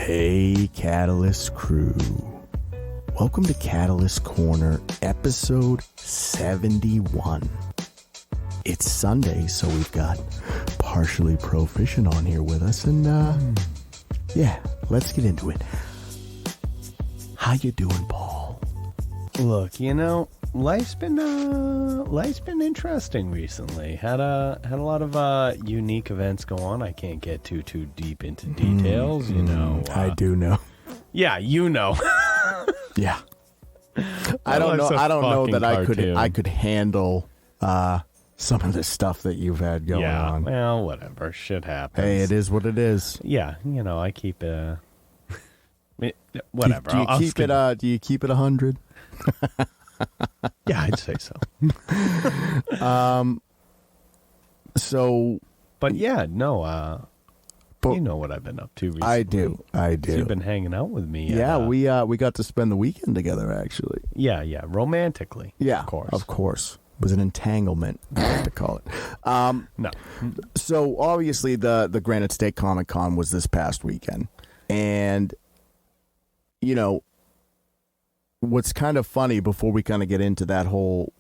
Hey, Catalyst crew. Welcome to Catalyst Corner, episode 71. It's Sunday, so we've got Partially Proficient on here with us, and yeah, let's get into it. How you doing, Paul? Look, life's been interesting recently. Had a lot of unique events go on. I can't get too deep into details, I do know. Yeah, Yeah. I don't know that I could handle some of the stuff that you've had going on. Well, whatever. Shit happens. Hey, it is what it is. Yeah, I keep whatever. Do you keep it 100? Yeah, I'd say so. But yeah, no. You know what I've been up to recently. I do. So you've been hanging out with me. Yeah, we got to spend the weekend together, actually. Yeah, romantically. Yeah, of course. It was an entanglement, I like to call it. No. So obviously the Granite State Comic Con was this past weekend, and what's kind of funny before we kind of get into that whole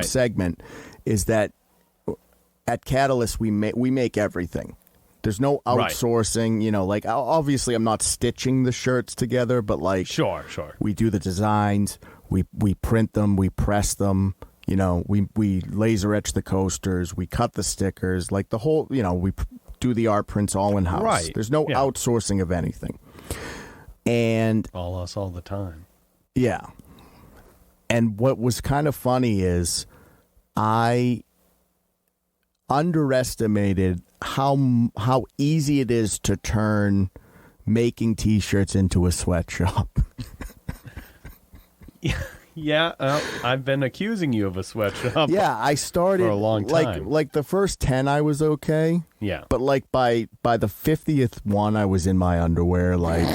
segment is that at Catalyst we make everything. There's no outsourcing, like obviously I'm not stitching the shirts together, but like sure. We do the designs, we print them, we press them, we laser etch the coasters, we cut the stickers, like the whole, we do the art prints all in house. Right. There's no outsourcing of anything. And all us all the time. Yeah. And what was kind of funny is I underestimated how easy it is to turn making T-shirts into a sweatshop. Yeah, I've been accusing you of a sweatshop. Yeah, I started for a long time. Like the first 10 I was okay. Yeah. But like by the 50th one I was in my underwear, like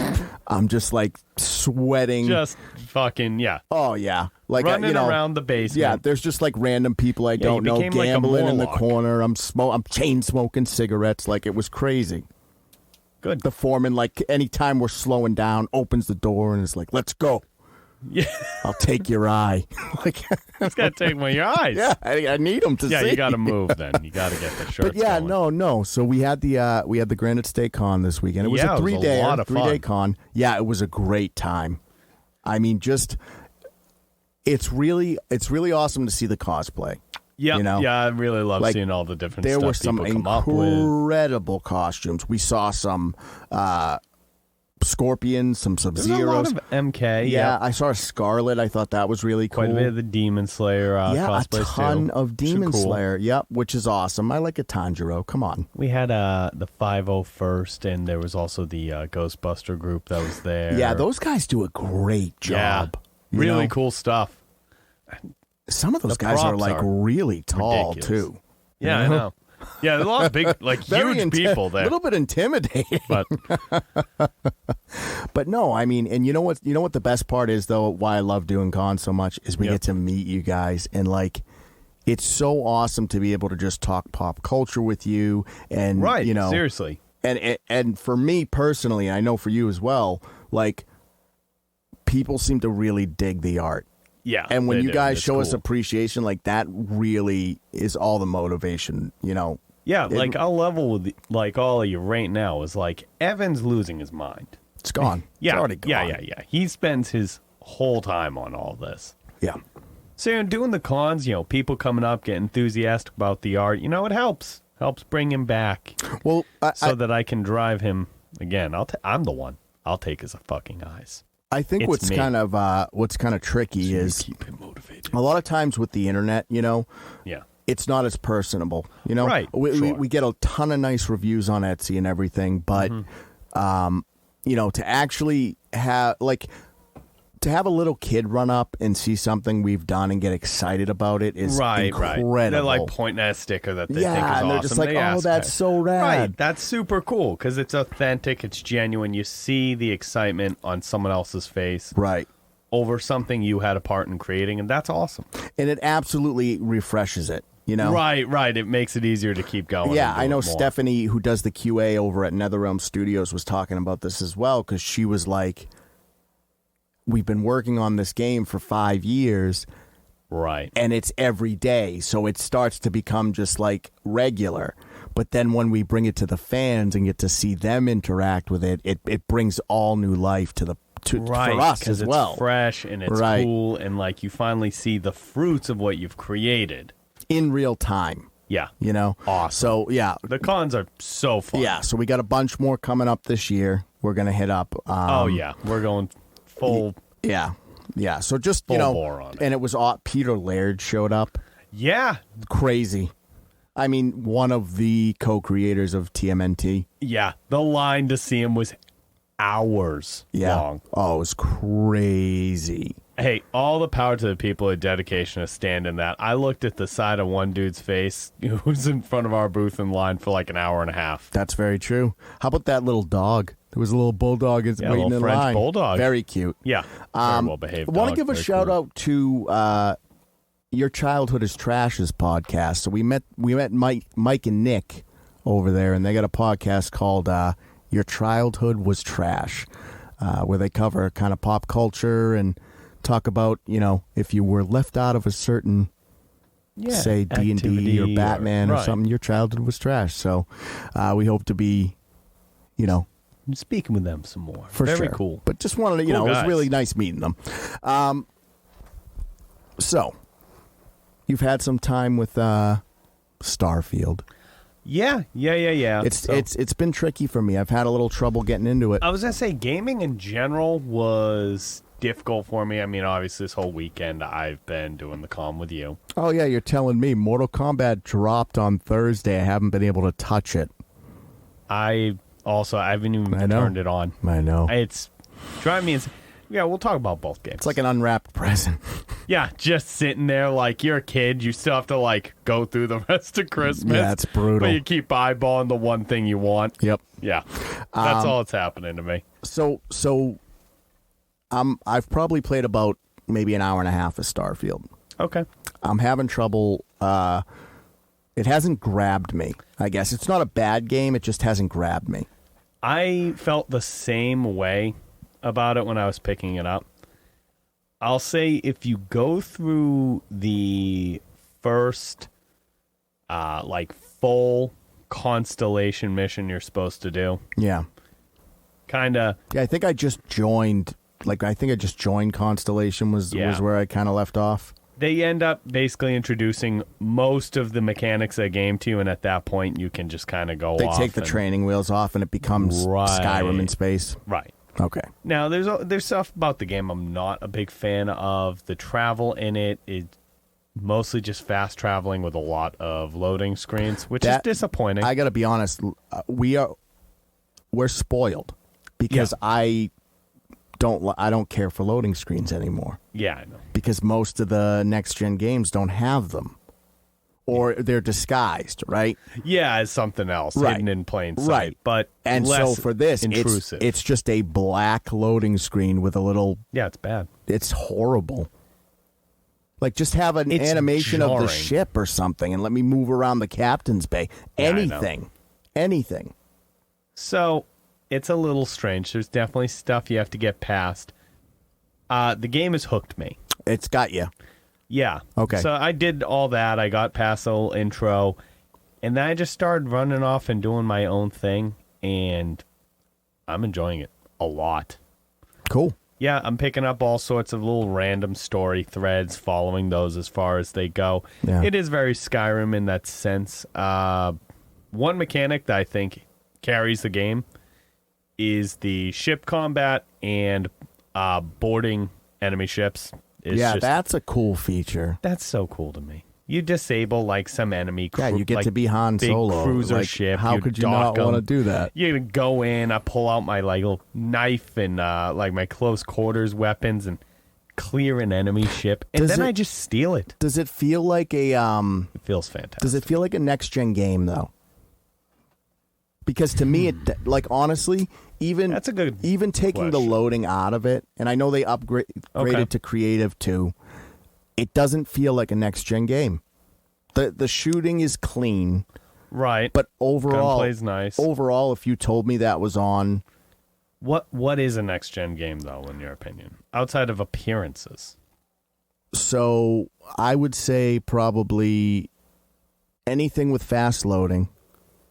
I'm just like sweating. Just fucking Oh yeah. Like running around the basement. Yeah, there's just like random people I don't know gambling like in the corner. I'm chain smoking cigarettes, like it was crazy. Good. The foreman, like anytime we're slowing down, opens the door and is like, "Let's go." Yeah, I'll take your eye. Like, it's got to take one of your eyes. Yeah, I need them to see. Yeah, you got to move then. You got to get the shirts. But yeah, going. no. So we had the Granite State Con this weekend. It was a three-day con. Yeah, it was a great time. I mean, it's really awesome to see the cosplay. Yeah, yeah, I really love seeing all the different there stuff were some people come up with. Incredible costumes. We saw some Scorpions, some Sub-Zeros. There's a lot of MK. Yeah, I saw a Scarlet. I thought that was really cool. Quite a bit of the Demon Slayer cosplays, a ton of Demon cool. Slayer. Yep, which is awesome. I like a Tanjiro. Come on. We had the 501st, and there was also the Ghostbuster group that was there. Yeah, those guys do a great job. Yeah, really cool stuff. Some of those guys are like really tall, ridiculous. Too. Yeah, I know. Yeah, there's a lot of big, like huge people there. A little bit intimidating. But no, I mean, and you know what the best part is, though, why I love doing cons so much is we get to meet you guys, and like it's so awesome to be able to just talk pop culture with you, and seriously. And for me personally, I know for you as well, like people seem to really dig the art. Yeah, and when you guys show us appreciation, like that really is all the motivation, Yeah, like I'll level with like all of you right now is like Evan's losing his mind. It's gone. Yeah, it's already gone. Yeah. He spends his whole time on all this. Yeah. So doing the cons, people coming up, get enthusiastic about the art, it helps bring him back. Well, that I can drive him again. I'm the one. I'll take his fucking eyes. I think what's kind of tricky is keep him motivated. A lot of times with the internet, it's not as personable. Right. We get a ton of nice reviews on Etsy and everything, but to actually have to have a little kid run up and see something we've done and get excited about it is incredible. Right. They're like pointing at a sticker that they think is awesome. And they're just like, oh, that's so rad. Right, that's super cool because it's authentic, it's genuine. You see the excitement on someone else's face. Right. Over something you had a part in creating, and that's awesome. And it absolutely refreshes it. Right. It makes it easier to keep going. Yeah, I know Stephanie, who does the QA over at NetherRealm Studios, was talking about this as well, because she was like, we've been working on this game for 5 years. Right. And it's every day, so it starts to become just like regular. But then when we bring it to the fans and get to see them interact with it, it brings all new life to for us as well. It's fresh and it's cool, and like you finally see the fruits of what you've created in real time. Yeah. Awesome. So, yeah. The cons are so fun. Yeah, so we got a bunch more coming up this year. We're going to hit up. We're going full. Yeah. So just, full bore on it. And it was Peter Laird showed up. Yeah. Crazy. I mean, one of the co-creators of TMNT. Yeah. The line to see him was hours long. Oh, it was crazy. Hey, all the power to the people at Dedication to stand in that. I looked at the side of one dude's face who was in front of our booth in line for like an hour and a half. That's very true. How about that little dog? There was a little bulldog waiting in line. French bulldog. Very cute. Yeah, very well behaved. I want to give a shout out to Your Childhood is Trash's podcast. So we met Mike and Nick over there, and they got a podcast called Your Childhood Was Trash, where they cover kind of pop culture and talk about, if you were left out of a certain, say, D&D or Batman or something, your childhood was trash. So we hope to be, speaking with them some more. Very sure. Cool. But just wanted to, it was really nice meeting them. So, you've had some time with Starfield. Yeah. It's been tricky for me. I've had a little trouble getting into it. I was going to say, gaming in general was difficult for me. I mean, obviously, this whole weekend I've been doing the con with you. Oh, yeah, you're telling me. Mortal Kombat dropped on Thursday. I haven't been able to touch it. I haven't even turned it on. I know. It's driving me insane. Yeah, we'll talk about both games. It's like an unwrapped present. Yeah, just sitting there like you're a kid. You still have to like go through the rest of Christmas. Yeah, it's brutal. But you keep eyeballing the one thing you want. Yep. Yeah, that's all that's happening to me. So I've probably played about maybe an hour and a half of Starfield. Okay. I'm having trouble. It hasn't grabbed me, I guess. It's not a bad game. It just hasn't grabbed me. I felt the same way about it when I was picking it up. I'll say if you go through the first full Constellation mission you're supposed to do. Yeah. Kind of. Yeah, I think I just joined Constellation was where I kind of left off. They end up basically introducing most of the mechanics of the game to you, and at that point you can just kind of go off. They take the training wheels off and it becomes Skyrim in space. Right. Okay. Now, there's stuff about the game I'm not a big fan of. The travel in it is mostly just fast traveling with a lot of loading screens, which is disappointing. I got to be honest, we're spoiled because I don't care for loading screens anymore. Yeah, I know. Because most of the next-gen games don't have them. Or they're disguised, right? Yeah, as something else, hidden in plain sight. Right. But so for this, intrusive. It's just a black loading screen with a little... Yeah, it's bad. It's horrible. Like, just have an animation jarring. of the ship or something and let me move around the captain's bay. Anything. Anything. So, it's a little strange. There's definitely stuff you have to get past. The game has hooked me. It's got you. Yeah. Okay. So I did all that. I got past the little intro, and then I just started running off and doing my own thing, and I'm enjoying it a lot. Cool. Yeah, I'm picking up all sorts of little random story threads, following those as far as they go. Yeah. It is very Skyrim in that sense. One mechanic that I think carries the game is the ship combat and boarding enemy ships. That's a cool feature. That's so cool to me. You disable like some enemy. You get to be Han Solo. Big cruiser ship. How could you not want to do that? You go in. I pull out my little knife and my close quarters weapons and clear an enemy ship, and I just steal it. Does it feel like a? It feels fantastic. Does it feel like a next gen game though? Because to me, honestly, even taking question. the loading out of it, and I know they upgraded to creative too, it doesn't feel like a next gen game The shooting is clean, right? but overall, gunplay's nice. Overall, if you told me that was on, what is a next gen game though, in your opinion, outside of appearances? So I would say probably anything with fast loading.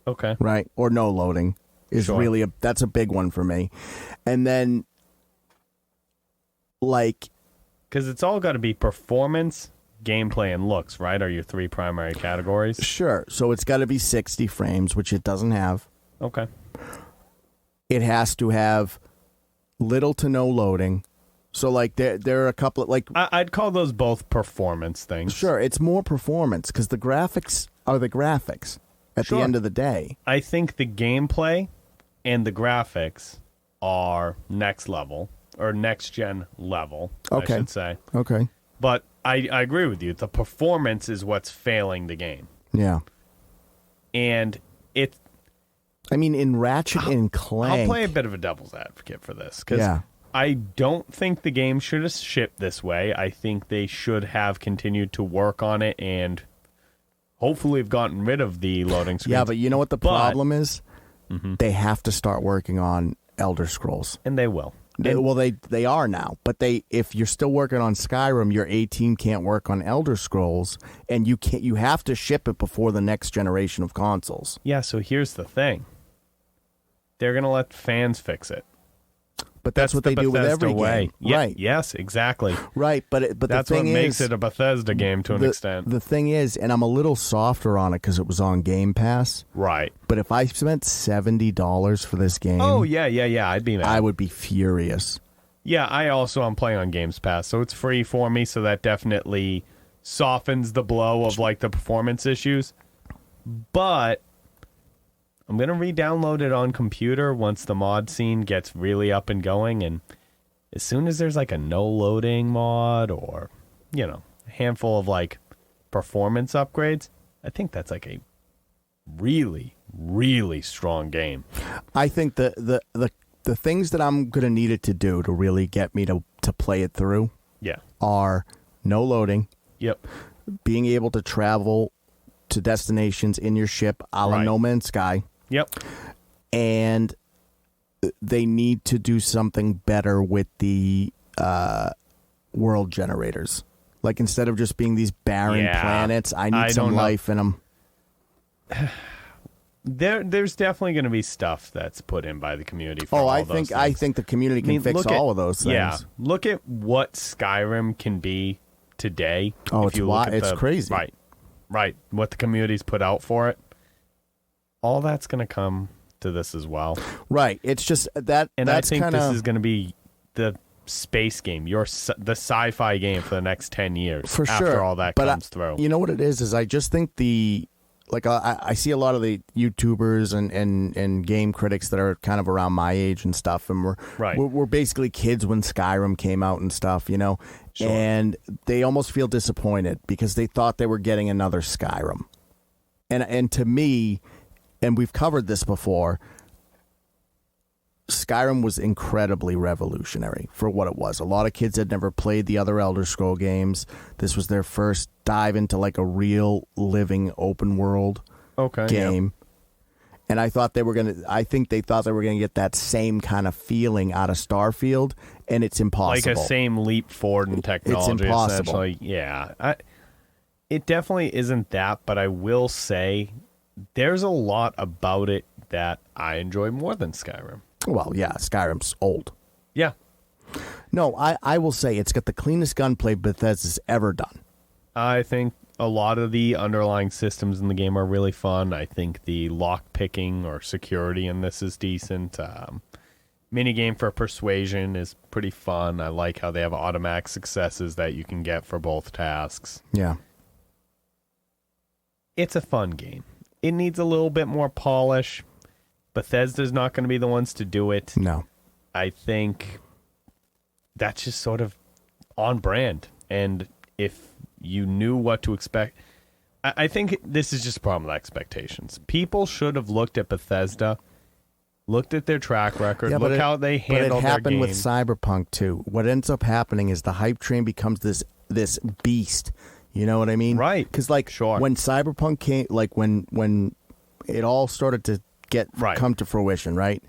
Okay. Right, or no loading is really that's a big one for me, and then like because it's all got to be performance, gameplay, and looks, right? Are your three primary categories? Sure. So it's got to be 60 frames, which it doesn't have. Okay. It has to have little to no loading. So like there are a couple of like I'd call those both performance things. Sure, it's more performance because the graphics are the graphics at the end of the day. I think the gameplay and the graphics are next level or next gen level, I should say. Okay. But I agree with you. The performance is what's failing the game. Yeah. And it. I mean, in Ratchet and Clank, I'll play a bit of a devil's advocate for this because I don't think the game should have shipped this way. I think they should have continued to work on it and hopefully have gotten rid of the loading screens. Yeah, but you know what the problem is? Mm-hmm. They have to start working on Elder Scrolls. And they will. Well, they are now, but if you're still working on Skyrim, your A team can't work on Elder Scrolls, and you have to ship it before the next generation of consoles. Yeah, so here's the thing. They're going to let fans fix it. But that's what they do with every game. Yeah, right. Yes, exactly. Right, but that's the thing what makes it a Bethesda game to an extent. The thing is, and I'm a little softer on it because it was on Game Pass. Right. But if I spent $70 for this game... Oh, yeah, I'd be mad. I would be furious. Yeah, I'm playing on Games Pass, so it's free for me, so that definitely softens the blow of, like, the performance issues. But I'm going to re-download it on computer once the mod scene gets really up and going, and as soon as there's, like, a no-loading mod or, a handful of, like, performance upgrades, I think that's, like, a really, really strong game. I think the things that I'm going to need it to do to really get me to play it through are no loading. Yep. Being able to travel to destinations in your ship a la No Man's Sky. Yep. And they need to do something better with the world generators. Like, instead of just being these barren planets, I need some life in them. There's definitely going to be stuff that's put in by the community for I think the community can fix all of those things. Yeah. Look at what Skyrim can be today. Oh, it's crazy. Right. What the community's put out for it. All that's going to come to this as well. Right. It's just that. And I think this is going to be the space game, the sci-fi game for the next 10 years. For sure. After all that comes through. You know what it is I just think I see a lot of the YouTubers and game critics that are kind of around my age and stuff, and we're basically kids when Skyrim came out and stuff, Sure. And they almost feel disappointed because they thought they were getting another Skyrim. And to me, and we've covered this before, Skyrim was incredibly revolutionary for what it was. A lot of kids had never played the other Elder Scroll games. This was their first dive into like a real living open world game. Yep. And I think they thought they were gonna get that same kind of feeling out of Starfield, and it's impossible. Like a same leap forward in technology. It's impossible. Yeah. It definitely isn't that, but I will say there's a lot about it that I enjoy more than Skyrim. Well, yeah, Skyrim's old. Yeah. No, I will say it's got the cleanest gunplay Bethesda's ever done. I think a lot of the underlying systems in the game are really fun. I think the lock picking or security in this is decent. Minigame for persuasion is pretty fun. I like how they have automatic successes that you can get for both tasks. Yeah. It's a fun game. It needs a little bit more polish. Bethesda's not going to be the ones to do it. No. I think that's just sort of on brand. And if you knew what to expect, I think this is just a problem with expectations. People should have looked at Bethesda, looked at their track record, look how they handled their game. But it happened with Cyberpunk too. What ends up happening is the hype train becomes this beast. You know what I mean? Right. Because like Sure. when Cyberpunk came, like when it all started to come to fruition, right?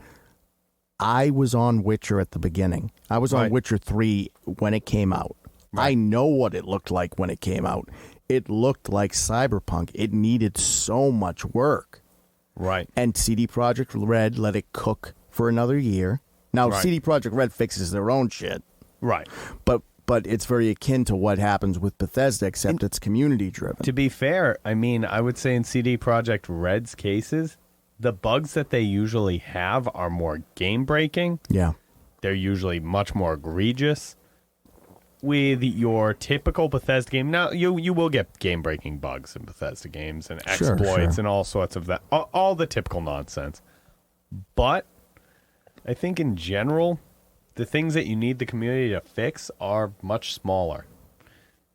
I was on Witcher at the beginning. I was on Witcher 3 when it came out. I know what it looked like when it came out. It looked like Cyberpunk. It needed so much work. Right. And CD Projekt Red let it cook for another year. Now, CD Projekt Red fixes their own shit. Right. But it's very akin to what happens with Bethesda, except it's community-driven. To be fair, I mean, I would say in CD Projekt Red's cases, the bugs that they usually have are more game-breaking. Yeah. They're usually much more egregious. With your typical Bethesda game, now you will get game-breaking bugs in Bethesda games and exploits and all sorts of that, all the typical nonsense. But I think in general, the things that you need the community to fix are much smaller.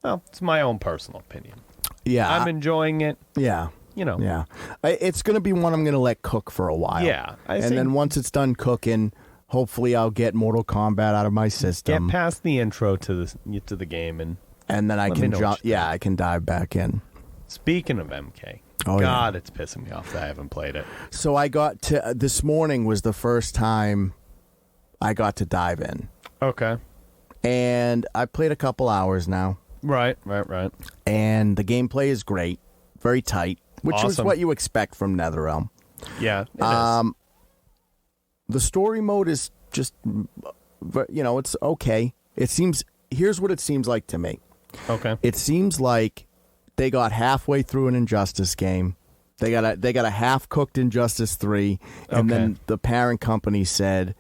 Well, it's my own personal opinion. Yeah. I'm enjoying it. Yeah. You know. Yeah. It's going to be one I'm going to let cook for a while. Yeah. And then once it's done cooking, hopefully I'll get Mortal Kombat out of my system. Get past the intro to the game and then I can I can dive back in. Speaking of MK, it's pissing me off that I haven't played it. So I got to this morning was the first time I got to dive in. Okay. And I played a couple hours now. Right. And the gameplay is great, very tight, which is Awesome. what you expect from NetherRealm. Yeah, it is. The story mode is just, it's okay. Here's what it seems like to me. Okay. It seems like they got halfway through an Injustice game. They got a half-cooked Injustice 3, and then the parent company said,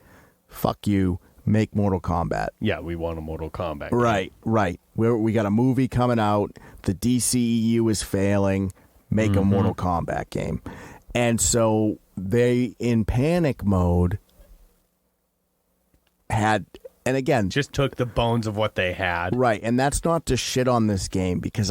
fuck you, make Mortal Kombat. Yeah, we want a Mortal Kombat game. Right. We got a movie coming out. The DCEU is failing. Make a Mortal Kombat game. And so they, in panic mode, had, and again, just took the bones of what they had. Right, and that's not to shit on this game, because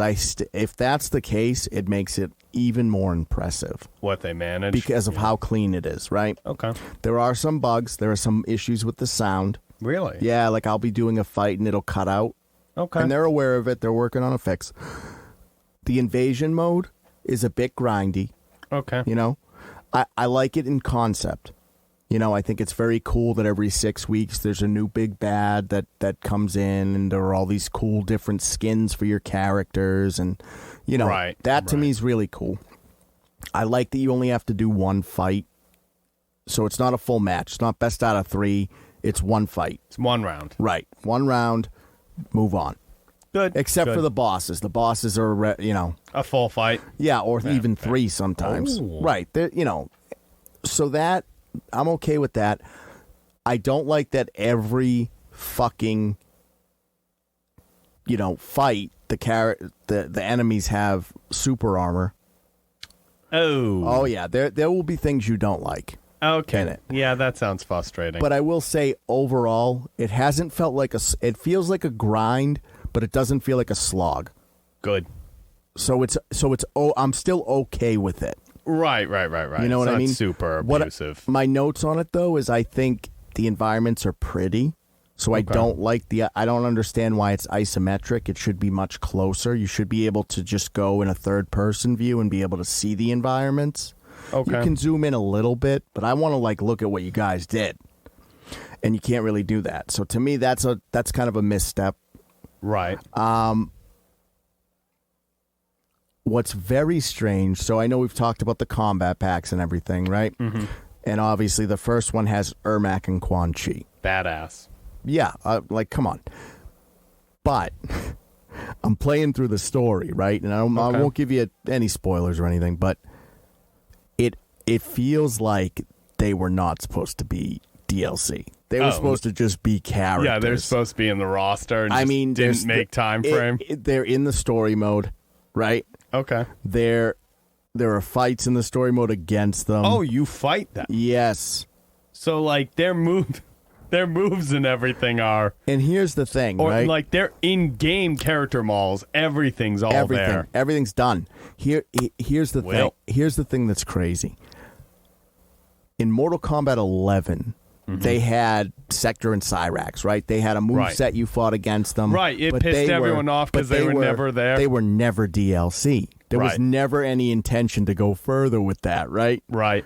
if that's the case, it makes it even more impressive. What they managed. Because of how clean it is, right? Okay. There are some bugs. There are some issues with the sound. Really? Yeah, like I'll be doing a fight and it'll cut out. Okay. And they're aware of it. They're working on a fix. The invasion mode is a bit grindy. Okay. You know? I like it in concept. You know, I think it's very cool that every 6 weeks there's a new big bad that comes in, and there are all these cool different skins for your characters, and that to me is really cool. I like that you only have to do one fight, so it's not a full match. It's not best out of 3. It's one fight. It's one round. Right, one round. Move on. Good. Except for the bosses. The bosses are a full fight. Yeah, or even 3 sometimes. Oh. Right. So that I'm okay with that. I don't like that every fucking fight the enemies have super armor. Oh yeah, there will be things you don't like. Okay. In it. Yeah, that sounds frustrating. But I will say overall, it hasn't felt like it feels like a grind, but it doesn't feel like a slog. Good. So I'm still okay with it. Right. You know what I mean? Super abusive. My notes on it though is I think the environments are pretty. So I don't understand why it's isometric. It should be much closer. You should be able to just go in a third person view and be able to see the environments. Okay. You can zoom in a little bit, but I want to look at what you guys did. And you can't really do that. So to me that's kind of a misstep. Right. What's very strange, so I know we've talked about the combat packs and everything, right? Mm-hmm. And obviously the first one has Ermac and Quan Chi. Badass. Yeah, come on. But I'm playing through the story, right? And I won't give you any spoilers or anything, but it feels like they were not supposed to be DLC. They were supposed to just be characters. Yeah, they're supposed to be in the roster and didn't make time frame. They're in the story mode, right? Okay. There are fights in the story mode against them. Oh, you fight them? Yes. So, their moves and everything are... And here's the thing, right? Or, their in-game character models, everything's all there. Everything's done. Here's the thing. Here's the thing that's crazy. In Mortal Kombat 11, they had Sector and Cyrax, right? They had a move set you fought against them. Right, it pissed everyone off because they were never there. They were never DLC. There was never any intention to go further with that, right? Right.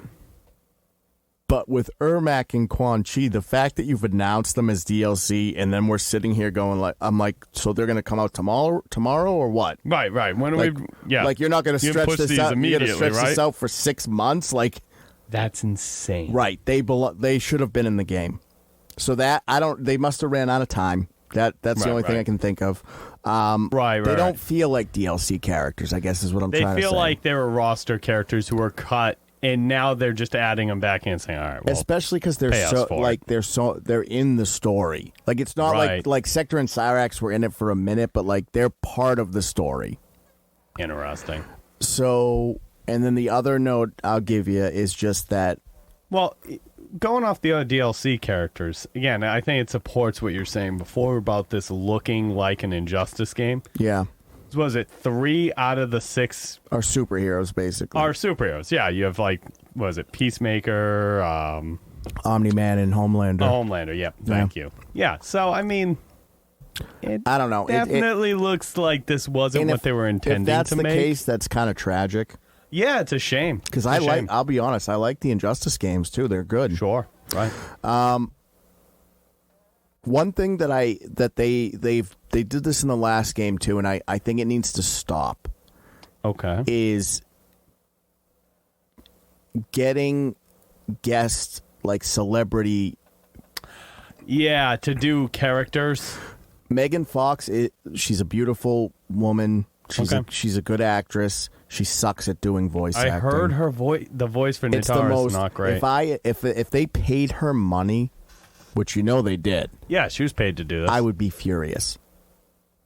But with Ermac and Quan Chi, the fact that you've announced them as DLC and then we're sitting here going I'm like, so they're going to come out tomorrow or what? Right. When like, we, yeah. Like you're not going to stretch this out. You're going to stretch this out for 6 months. Like that's insane. Right. They should have been in the game. So that they must have ran out of time. That's the only thing I can think of. They don't feel like DLC characters, I guess is what I'm trying to say. They feel like they were roster characters who were cut. And now they're just adding them back in and saying, all right, well, especially because they're in the story. Like it's not like Sector and Cyrax were in it for a minute, but like they're part of the story. Interesting. So, and then the other note I'll give you is just that. Well, going off the other DLC characters, again, I think it supports what you're saying before about this looking like an Injustice game. Yeah. Was it 3 out of the 6 are superheroes, basically? Are superheroes, yeah. You have Peacemaker, Omni-Man, and Homelander. Homelander, yeah. Thank you. Yeah, so I mean, I don't know. Definitely looks like this wasn't what they were intending to make. If that's the case, that's kind of tragic. Yeah, it's a shame. Because I'll be honest, I like the Injustice games too. They're good. Sure, right. One thing that they did this in the last game too, and I think it needs to stop. Okay. Is getting guests like celebrity. Yeah, to do characters. Megan Fox, she's a beautiful woman. She's a good actress. She sucks at doing voice acting. I heard her voice. The voice for Natara is not great. If they paid her money, which they did. Yeah, she was paid to do this. I would be furious.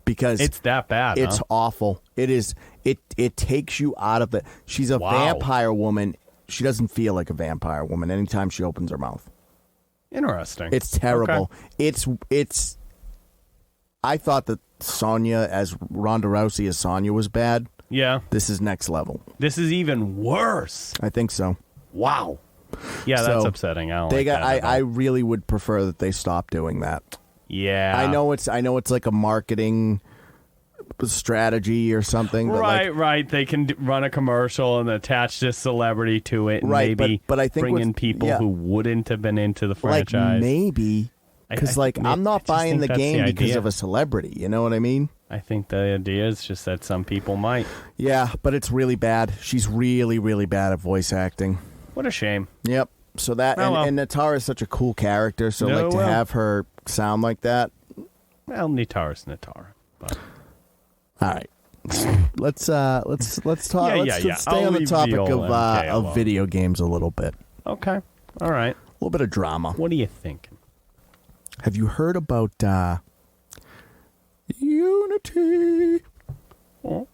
Because it's that bad. It's awful. It is. It takes you out of it. She's a vampire woman. She doesn't feel like a vampire woman anytime she opens her mouth. Interesting. It's terrible. Okay. It's. I thought that Sonya as Ronda Rousey as Sonya was bad. Yeah. This is next level. This is even worse. I think so. Wow. Yeah, that's upsetting. I really would prefer that they stop doing that. Yeah. I know it's like a marketing strategy or something. But right. They can run a commercial and attach this celebrity to it and maybe but I think bring in people who wouldn't have been into the franchise. Like maybe. Because I'm not buying the game because of a celebrity. You know what I mean? I think the idea is just that some people might. Yeah, but it's really bad. She's really, really bad at voice acting. What a shame. Yep. So that and Natara is such a cool character. So to have her sound like that. Well, Natara's Natara. But. All right. Let's talk. Let's stay on the topic of video games a little bit. Okay. All right. A little bit of drama. What are you thinking? Have you heard about Unity?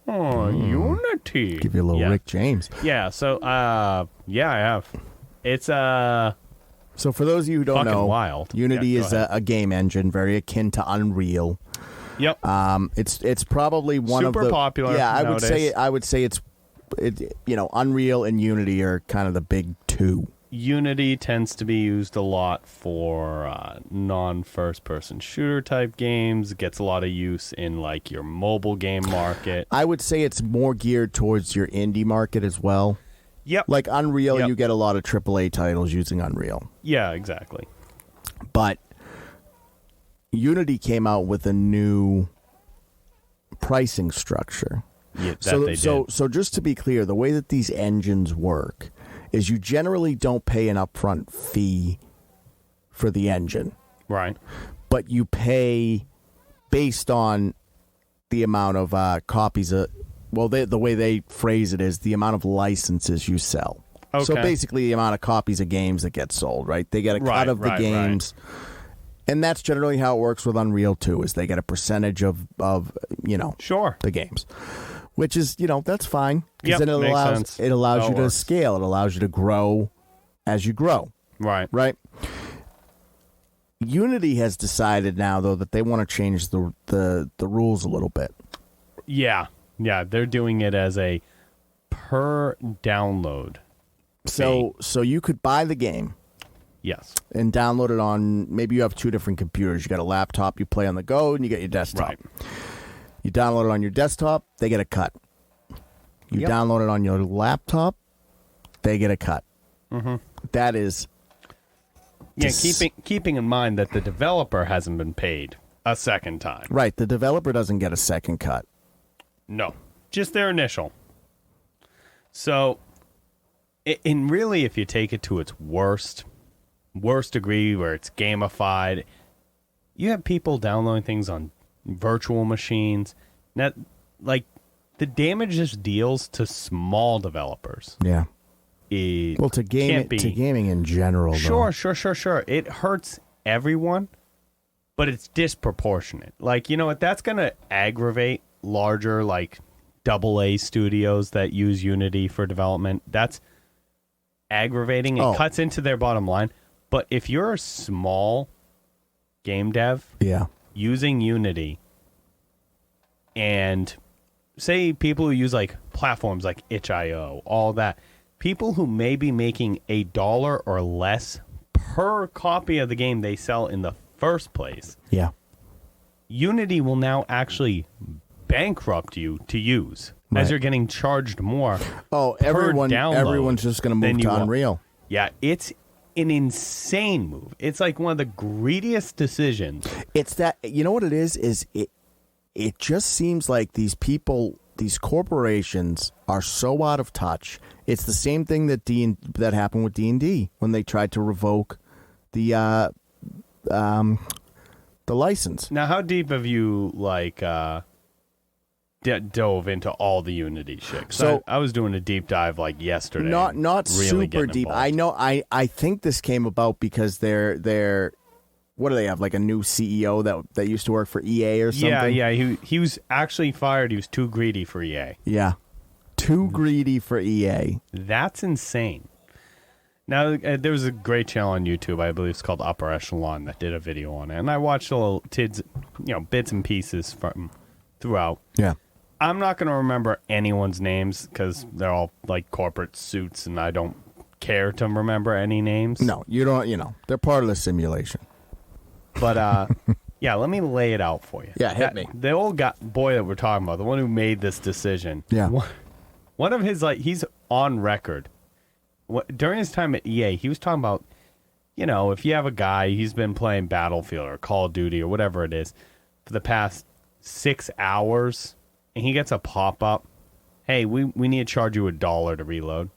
Unity. Give you a little Rick James. Yeah. So, I have. It's So for those of you who don't know, wild. Unity is a game engine very akin to Unreal. Yep. It's probably one super of the popular. Yeah, nowadays. I would say it's Unreal and Unity are kind of the big two. Unity tends to be used a lot for non-first-person shooter type games. It gets a lot of use in like your mobile game market. I would say it's more geared towards your indie market as well. Yep. Like Unreal, you get a lot of AAA titles using Unreal. Yeah, exactly. But Unity came out with a new pricing structure. Yeah, so just to be clear, the way that these engines work is you generally don't pay an upfront fee for the engine. Right. But you pay based on the amount of copies of... Well, the way they phrase it is the amount of licenses you sell. Okay. So basically the amount of copies of games that get sold, right? They get a cut of the games. Right. And that's generally how it works with Unreal 2, is they get a percentage of sure, the games. Which is, that's fine. Because then it allows you to scale. It allows you to grow as you grow. Right. Right? Unity has decided now, though, that they want to change the rules a little bit. Yeah. Yeah, they're doing it as a per download. So you could buy the game. Yes. And download it on, maybe you have two different computers. You got a laptop, you play on the go, and you get your desktop. Right. You download it on your desktop, they get a cut. You Yep. download it on your laptop, they get a cut. Mm-hmm. That is... Yeah, keeping in mind that the developer hasn't been paid a second time. Right, the developer doesn't get a second cut. No, just their initial. So, and really, if you take it to its worst degree, where it's gamified, you have people downloading things on virtual machines. Now, like, the damage this deals to small developers. Yeah. Well, to gaming in general, though. Sure. It hurts everyone, but it's disproportionate. Like, you know what? That's going to aggravate larger, like, AA studios that use Unity for development. That's aggravating. It cuts into their bottom line. But if you're a small game dev using Unity, and say people who use, like, platforms like itch.io, all that, people who may be making $1 or less per copy of the game they sell in the first place. Yeah. Unity will now actually bankrupt you to use, as you're getting charged more. Oh, everyone's just going to move to Unreal. Yeah, it's an insane move. It's like one of the greediest decisions. It's that, you know what it is it just seems like these people, these corporations are so out of touch. It's the same thing that happened with D&D when they tried to revoke the license. Now, how deep have you dove into all the Unity shit? So I was doing a deep dive like yesterday. Not really super deep. Involved. I know. I think this came about because they're what do they have, like a new CEO that used to work for EA or something? Yeah. He was actually fired. He was too greedy for EA. Yeah. Too greedy for EA. That's insane. Now, there was a great channel on YouTube, I believe it's called Upper Echelon, that did a video on it. And I watched little bits and pieces from throughout. Yeah. I'm not going to remember anyone's names because they're all like corporate suits and I don't care to remember any names. No, you don't, they're part of the simulation. But, yeah, let me lay it out for you. Yeah, hit me. The old boy that we're talking about, the one who made this decision. Yeah. One of his, he's on record. During his time at EA, he was talking about, if you have a guy, he's been playing Battlefield or Call of Duty or whatever it is for the past 6 hours, and he gets a pop-up, hey, we need to charge you $1 to reload.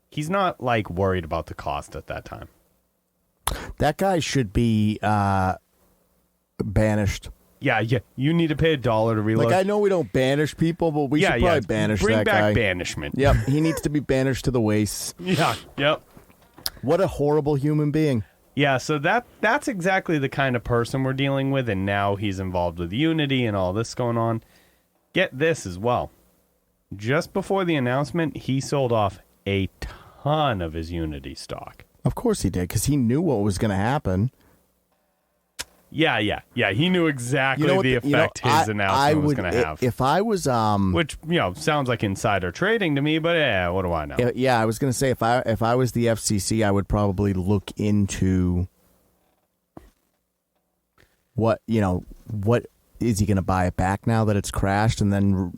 He's not, worried about the cost at that time. That guy should be banished. Yeah, you need to pay $1 to reload. I know we don't banish people, but we should probably banish that guy. Bring back banishment. Yep, he needs to be banished to the wastes. Yeah, yep. What a horrible human being. Yeah, so that's exactly the kind of person we're dealing with, and now he's involved with Unity and all this going on. Get this as well. Just before the announcement, he sold off a ton of his Unity stock. Of course he did, because he knew what was going to happen. Yeah. He knew exactly the effect his announcement was going to have. If I was, which sounds like insider trading to me, but what do I know? Yeah, I was going to say if I was the FCC, I would probably look into what is he going to buy it back now that it's crashed, and then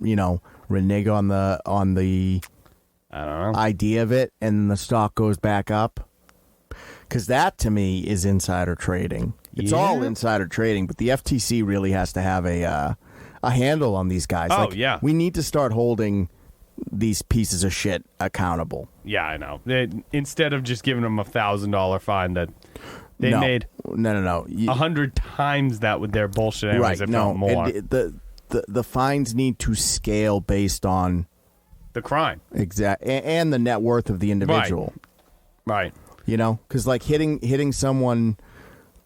renege on the I don't know idea of it, and the stock goes back up. Because that, to me, is insider trading. It's all insider trading, but the FTC really has to have a handle on these guys. Oh, yeah. We need to start holding these pieces of shit accountable. Yeah, I know. Instead of just giving them $1,000 fine that they made no 100 times that with their bullshit anyways, if not more. The fines need to scale based on the crime. And the net worth of the individual. Right. Because hitting someone,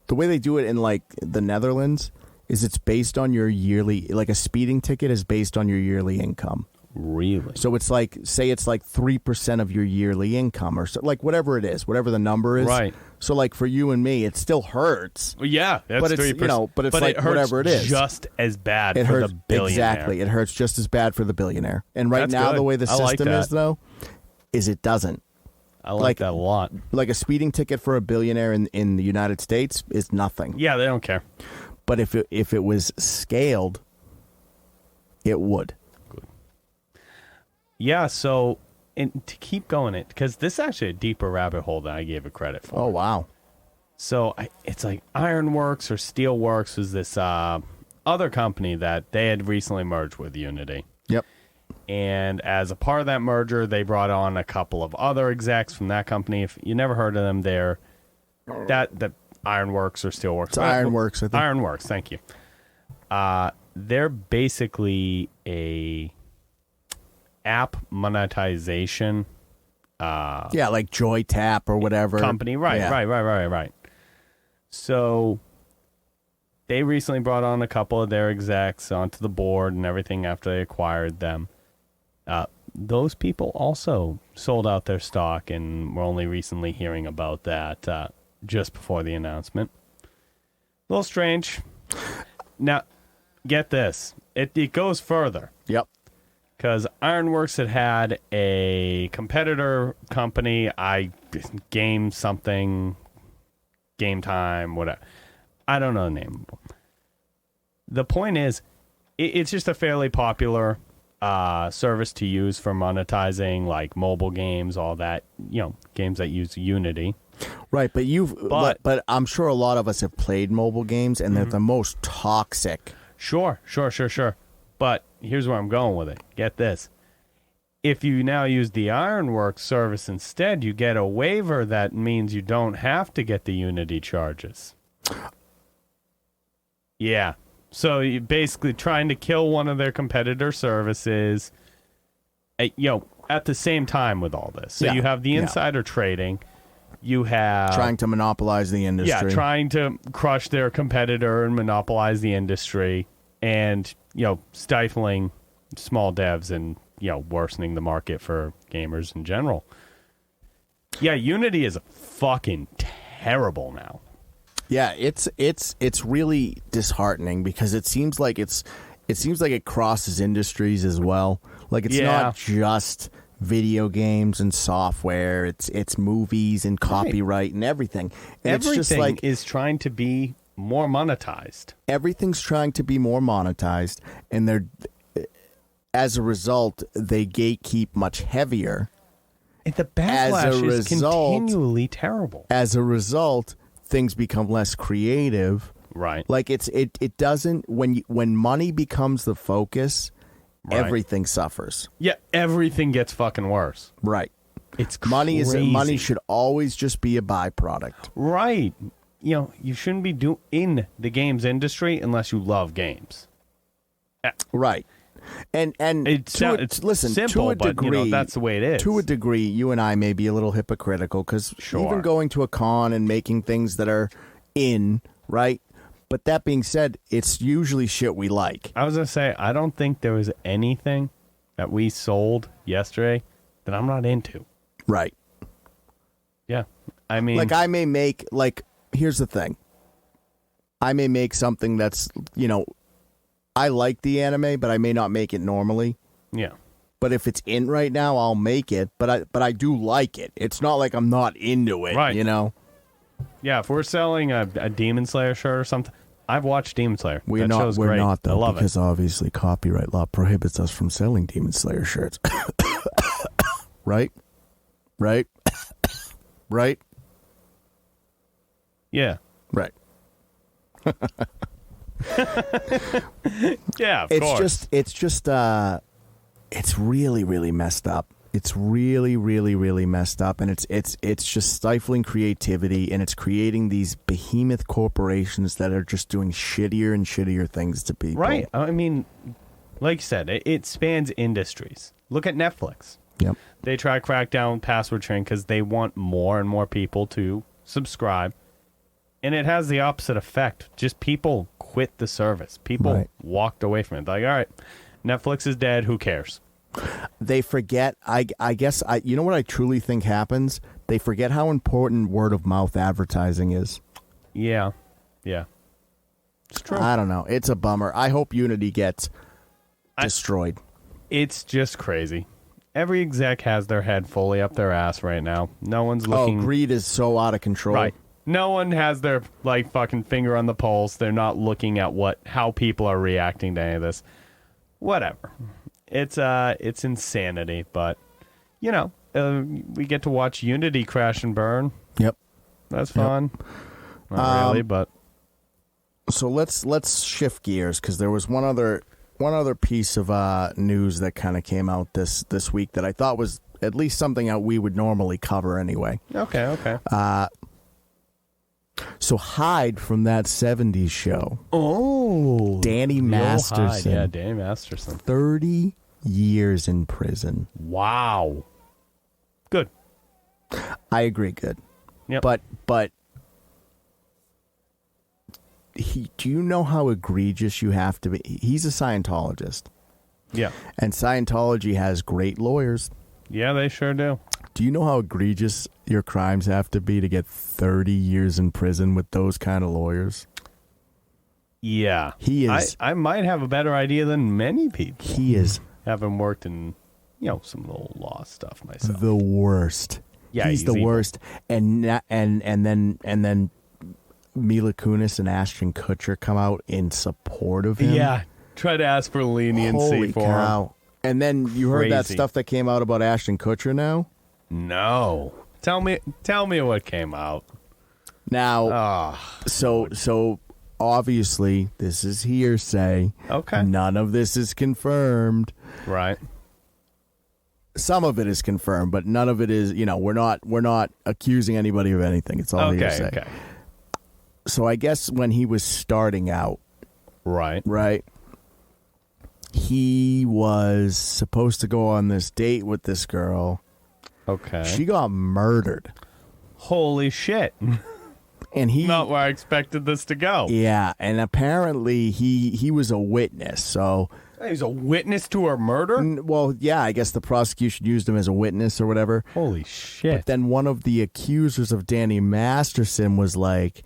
the way they do it in the Netherlands is it's based on your yearly, a speeding ticket is based on your yearly income. Really? So it's say it's 3% of your yearly income or so, whatever it is, whatever the number is. Right. So for you and me, it still hurts. Well, yeah, that's but it's 3%. But it's it hurts whatever it is, just as bad it for hurts, the billionaire. Exactly, it hurts just as bad for the billionaire. And right That's now, good. the way the system is, though, is it doesn't. I like that a lot. Like a speeding ticket for a billionaire in the United States is nothing. Yeah, they don't care. But if it was scaled, it would. Good. Yeah, so and to keep going it, because this is actually a deeper rabbit hole than I gave it credit for. Oh, wow. So it's like Ironworks or Steelworks was this other company that they had recently merged with Unity. Yep. And as a part of that merger, they brought on a couple of other execs from that company. If you never heard of them, they're that Ironworks or Steelworks. It's Ironworks, I think. Ironworks, thank you. They're basically a app monetization like Joy Tap or whatever. Company. Right. So they recently brought on a couple of their execs onto the board and everything after they acquired them. Those people also sold out their stock, and we're only recently hearing about that just before the announcement. A little strange. Now, get this. It goes further. Yep. Because Ironworks had a competitor company, Game Time, whatever. I don't know the name. The point is, it's just a fairly popular service to use for monetizing, like mobile games, all that, games that use Unity. Right, but I'm sure a lot of us have played mobile games, and they're the most toxic. Sure. But here's where I'm going with it. Get this. If you now use the Ironworks service instead, you get a waiver that means you don't have to get the Unity charges. Yeah. So you're basically trying to kill one of their competitor services, at the same time with all this. So you have the insider trading. You have... Trying to monopolize the industry. Yeah, trying to crush their competitor and monopolize the industry. And, stifling small devs and, worsening the market for gamers in general. Yeah, Unity is fucking terrible now. Yeah, it's really disheartening because it seems like it crosses industries as well. Like it's not just video games and software, it's movies and copyright and everything. And everything it's just like is trying to be more monetized. Everything's trying to be more monetized, and as a result, they gatekeep much heavier. And the backlash is continually terrible. As a result, things become less creative. Right. Like it doesn't when money becomes the focus, everything suffers. Yeah, everything gets fucking worse. Right. It's crazy. Money should always just be a byproduct. Right. You shouldn't be in the games industry unless you love games. Right. And it's simple, to a degree, but that's the way it is. To a degree, you and I may be a little hypocritical because even going to a con and making things that are in, right? But that being said, it's usually shit we like. I was going to say, I don't think there was anything that we sold yesterday that I'm not into. Right. Yeah. I mean... Like, I may make, here's the thing. I may make something that's, I like the anime, but I may not make it normally. Yeah. But if it's in right now, I'll make it. But I do like it. It's not like I'm not into it, right. Yeah, if we're selling a Demon Slayer shirt or something, I've watched Demon Slayer. We're not, though, because obviously copyright law prohibits us from selling Demon Slayer shirts. Right? Right? Right? Yeah. Right. Yeah, of course. It's really, really messed up. It's really, really, really messed up, and it's just stifling creativity, and it's creating these behemoth corporations that are just doing shittier and shittier things to people. Right. I mean, like you said, it spans industries. Look at Netflix. Yep. They try to crack down password sharing because they want more and more people to subscribe, and it has the opposite effect. Just people quit the service. People walked away from it. Like, all right, Netflix is dead. Who cares? They forget, I guess, you know what I truly think happens? They forget how important word-of-mouth advertising is. Yeah. It's true. I don't know. It's a bummer. I hope Unity gets destroyed. It's just crazy. every exec has their head fully up their ass right now. No one's looking. Oh, greed is so out of control. Right. No one has their like fucking finger on the pulse. They're not looking at how people are reacting to any of this. Whatever. It's insanity, but you know, we get to watch Unity crash and burn. Yep. That's fun. Not really, but so let's shift gears because there was one other piece of news that kind of came out this week that I thought was at least something that we would normally cover anyway. Okay. So hide from that 70s show. Oh, Dany Masterson. Yeah, Dany Masterson. 30 years in prison. Wow. Good. I agree, good. Yep. But do you know how egregious you have to be? He's a Scientologist. Yeah. And Scientology has great lawyers. Yeah, they sure do. Do you know how egregious your crimes have to be to get 30 years in prison with those kind of lawyers? Yeah. He is. I might have a better idea than many people. He is. Having worked in, some little law stuff myself. The worst. Yeah, he's the evil. worst. And then Mila Kunis and Ashton Kutcher come out in support of him. Yeah. Try to ask for leniency Holy for cow. him. And then you heard that Crazy. stuff that came out about Ashton Kutcher now? No. Tell me what came out. Now, so obviously this is hearsay. Okay. None of this is confirmed. Right. Some of it is confirmed, but none of it is, we're not accusing anybody of anything. It's all hearsay. Okay. So I guess when he was starting out, right, he was supposed to go on this date with this girl. Okay. She got murdered. Holy shit. And he Not where I expected this to go. Yeah, and apparently he was a witness. So He's a witness to her murder? well, yeah, I guess the prosecution used him as a witness or whatever. Holy shit. But then one of the accusers of Dany Masterson was like,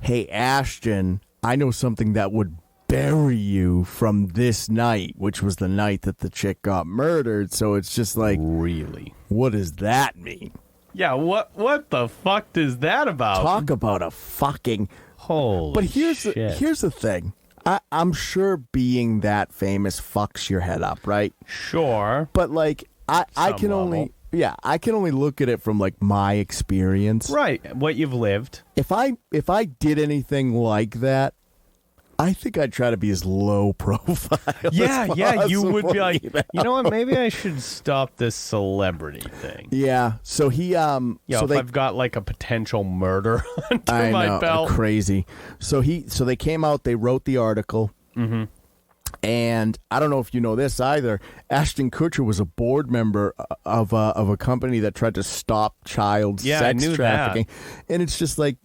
"Hey, Ashton, I know something that would bury you from this night," which was the night that the chick got murdered. So it's just like, really? what does that mean? Yeah, what the fuck is that about? Talk about a fucking... Holy But here's shit. the thing. I'm sure being that famous fucks your head up, right? Sure. But like I can Some only level. I can only look at it from like my experience. Right, what you've lived. If I did anything like that, I think I'd try to be as low profile. Yeah, as you would be possible, like, you know what, maybe I should stop this celebrity thing. Yeah. So he so if they, I've got like a potential murder under I my know, belt. crazy. So they came out, they wrote the article. Mm-hmm. And I don't know if you know this either. Ashton Kutcher was a board member of a company that tried to stop child I sex knew trafficking. And it's just like,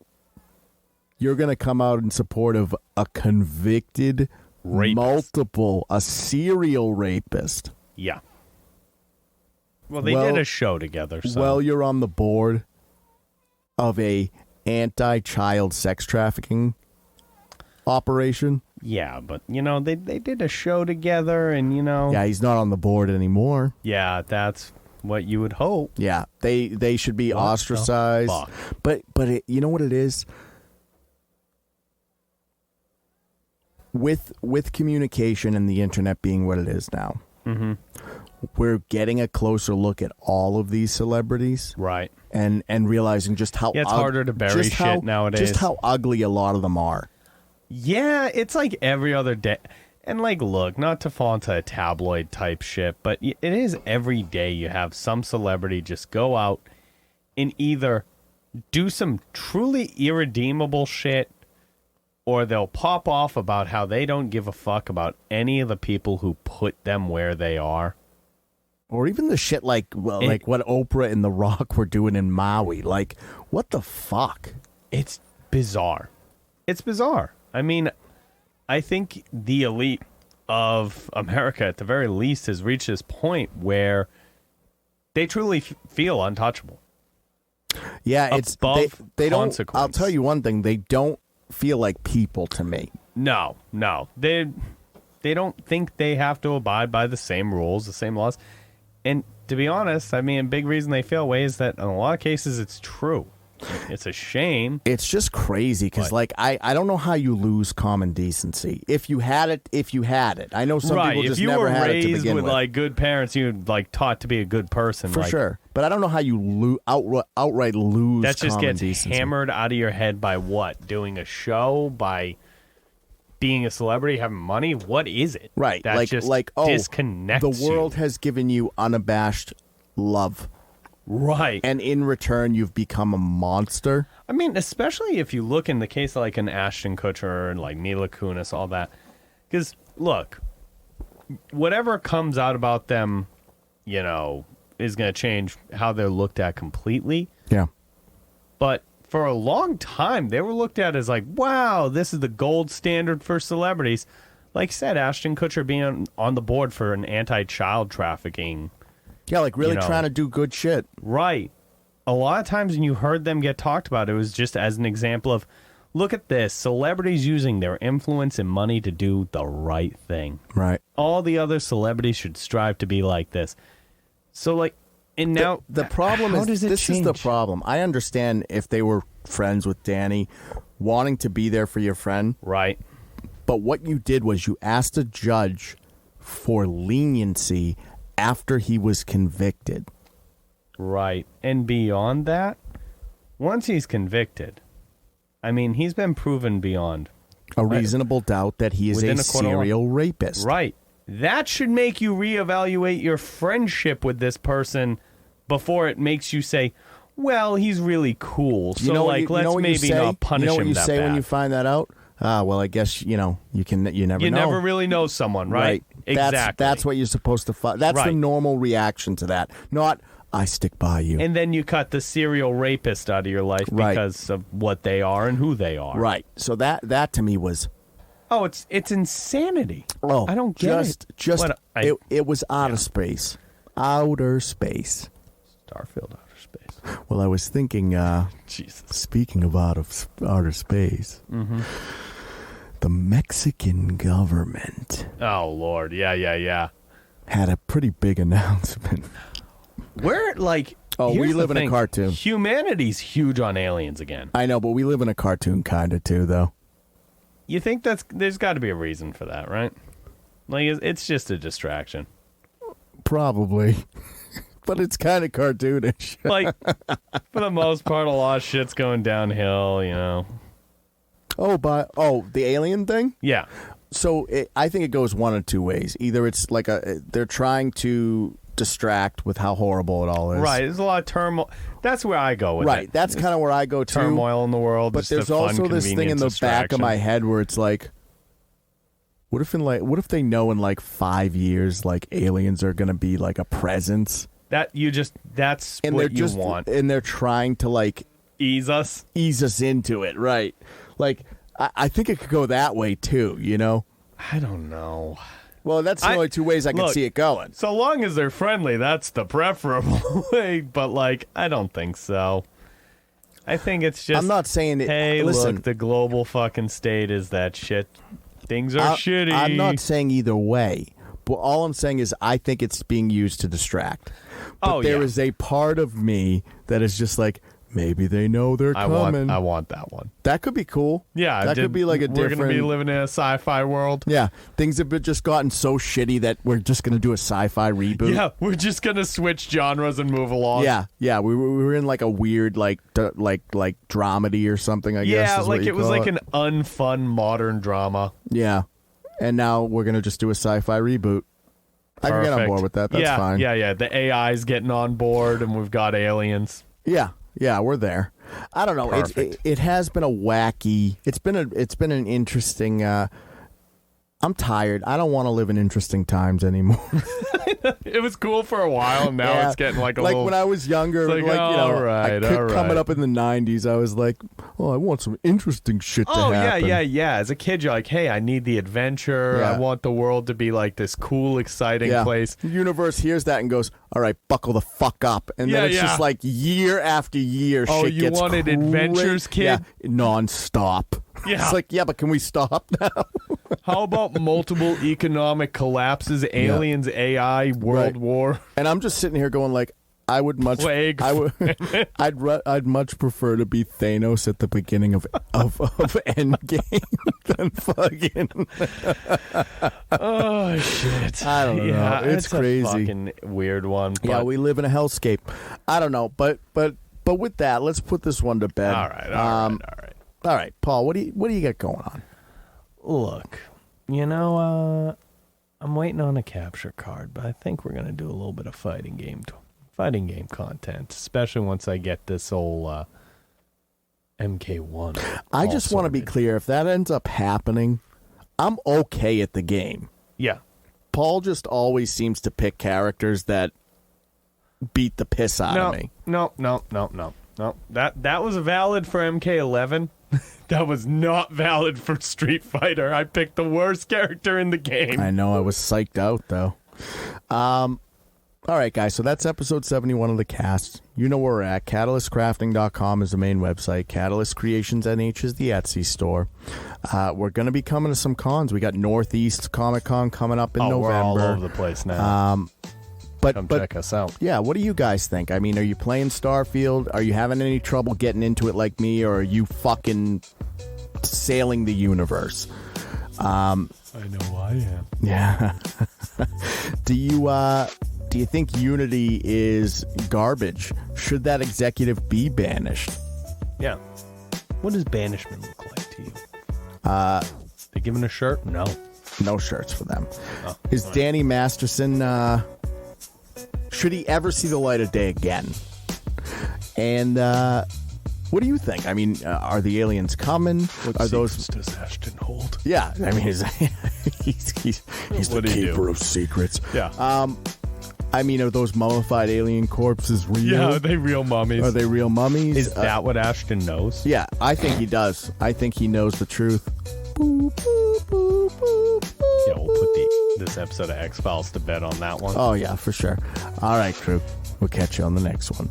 you're going to come out in support of a convicted Rapist. a serial rapist. Yeah. Well, they did a show together. So. Well, you're on the board of a anti-child sex trafficking operation. Yeah, but, they did a show together and, Yeah, he's not on the board anymore. Yeah, that's what you would hope. Yeah, they should be ostracized. Fuck? But you know what it is? With communication and the internet being what it is now, we're getting a closer look at all of these celebrities, Right. and realizing just how Yeah, it's harder to bury shit nowadays. Just how ugly a lot of them are. Yeah, it's like every other day. And like, look, not to fall into a tabloid type shit, but it is every day you have some celebrity just go out and either do some truly irredeemable shit, or they'll pop off about how they don't give a fuck about any of the people who put them where they are. Or even the shit like what Oprah and The Rock were doing in Maui. Like, what the fuck? It's bizarre. It's bizarre. I mean, I think the elite of America, at the very least, has reached this point where they truly feel untouchable. Yeah, it's Above they don't. consequence. I'll tell you one thing: they don't feel like people to me. No. They don't think they have to abide by the same rules, the same laws. And to be honest, I mean, a big reason they feel away is that in a lot of cases it's true. It's a shame. It's just crazy because, like, I don't know how you lose common decency. If you had it. I know some people just never had it to begin with. If you were raised with, like, good parents, you're, like, taught to be a good person. For sure. But I don't know how you outright lose that just common gets decency. Hammered out of your head by what? Doing a show? By being a celebrity, having money? What is it? Right. That just disconnects the world has given you unabashed love. Right. And in return, you've become a monster. I mean, especially if you look in the case of like an Ashton Kutcher and like Mila Kunis, all that. Because, look, whatever comes out about them, you know, is going to change how they're looked at completely. Yeah. But for a long time, they were looked at as like, wow, this is the gold standard for celebrities. Like I said, Ashton Kutcher being on the board for an anti-child trafficking. Yeah, like really trying to do good shit. Right. A lot of times when you heard them get talked about, it was just as an example of, look at this, celebrities using their influence and money to do the right thing. Right. All the other celebrities should strive to be like this. So, like, and now... The problem is, this change? is the problem. I understand if they were friends with Dany, wanting to be there for your friend. Right. But what you did was you asked a judge for leniency after he was convicted. Right. And beyond that, once he's convicted, I mean, he's been proven beyond a reasonable doubt that he is a serial rapist. Right. That should make you reevaluate your friendship with this person before it makes you say, well, he's really cool. So, let's maybe not punish him that bad. You know what you say when you find that out? Well, I guess, you never know. You never really know someone, right? Exactly. That's what you're supposed to find. That's the normal reaction to that. Not, I stick by you. And then you cut the serial rapist out of your life because of what they are and who they are. Right. So that to me was... Oh, it's insanity. Oh, I don't get it. It was outer space. Outer space. Starfield outer space. Well, I was thinking, Jesus. Speaking of outer space... Mm-hmm. The Mexican government. Oh, Lord. Yeah. Had a pretty big announcement. We're like... we live in a cartoon. Humanity's huge on aliens again. I know, but we live in a cartoon kind of too, though. You think there's got to be a reason for that, right? Like, it's just a distraction. Probably. But it's kind of cartoonish. Like, for the most part, a lot of shit's going downhill, you know. The alien thing? Yeah. So I think it goes one of two ways. Either it's like they're trying to distract with how horrible it all is. Right. There's a lot of turmoil. That's where I go with it. Right. That's kind of where I go too. Turmoil in the world. But there's also this thing in the back of my head where it's like, what if they know in like 5 years, like aliens are going to be like a presence? That's what you want. And they're trying to like ease us into it. Right. Like, I think it could go that way, too, you know? I don't know. Well, that's the only two ways I can see it going. So long as they're friendly, that's the preferable way. But, like, I don't think so. I think it's just... I'm not saying it... Hey, listen, look, the global fucking state is that shit. Things are shitty. I'm not saying either way. But all I'm saying is I think it's being used to distract. But there is a part of me that is just like... Maybe they know they're coming. I want that one. That could be cool. Yeah. That could be like a different... We're going to be living in a sci-fi world. Yeah. Things have just gotten so shitty that we're just going to do a sci-fi reboot. Yeah. We're just going to switch genres and move along. Yeah. Yeah. We were in like a weird like dramedy or something, I guess. Yeah. Like it was like an unfun modern drama. Yeah. And now we're going to just do a sci-fi reboot. Perfect. I can get on board with that. That's fine. Yeah. The AI's getting on board and we've got aliens. Yeah. Yeah, we're there. I don't know. It has been a wacky. It's been an interesting. I'm tired. I don't want to live in interesting times anymore. It was cool for a while, and now it's getting like a like little... when I was younger, coming up in the 90s, I was like, oh, I want some interesting shit to happen. Yeah. As a kid, you're like, hey, I need the adventure. Yeah. I want the world to be like this cool, exciting place. The universe hears that and goes, all right, buckle the fuck up. And then it's just like year after year, shit you gets wanted adventures, kid? Yeah, nonstop. Yeah. It's like, yeah, but can we stop now? How about multiple economic collapses, aliens, AI, world war? And I'm just sitting here going like, I'd much prefer to be Thanos at the beginning of Endgame than fucking. Oh shit! I don't know. It's crazy. A fucking weird one. But... Yeah, we live in a hellscape. I don't know, but with that, let's put this one to bed. All right. All right, Paul. What do you got going on? Look, I'm waiting on a capture card, but I think we're gonna do a little bit of fighting game content, especially once I get this whole MK1. I just want to be clear, if that ends up happening, I'm okay at the game. Yeah. Paul just always seems to pick characters that beat the piss out of me. No. That was valid for MK11. That was not valid for Street Fighter. I picked the worst character in the game. I know, I was psyched out, though. All right, guys, so that's episode 71 of the cast. You know where we're at. CatalystCrafting.com is the main website. Catalyst Creations NH is the Etsy store. We're going to be coming to some cons. We got Northeast Comic Con coming up in November. We're all over the place now. Come check us out. Yeah, what do you guys think? I mean, are you playing Starfield? Are you having any trouble getting into it like me, or are you fucking sailing the universe? I know I am. Yeah. Do you think Unity is garbage? Should that executive be banished? Yeah. What does banishment look like to you? They giving a shirt? No. No shirts for them. Is Dany Masterson, should he ever see the light of day again? And what do you think? I mean, are the aliens coming? What secrets does Ashton hold? Yeah, I mean, he's the keeper of secrets. Yeah. I mean, are those mummified alien corpses real? Yeah, are they real mummies? Are they real mummies? Is that what Ashton knows? Yeah, I think he does. I think he knows the truth. Boop, boop, boop, boop, boop, yeah, we'll put this episode of X-Files to bed on that one. Oh, yeah, for sure. All right, crew. We'll catch you on the next one.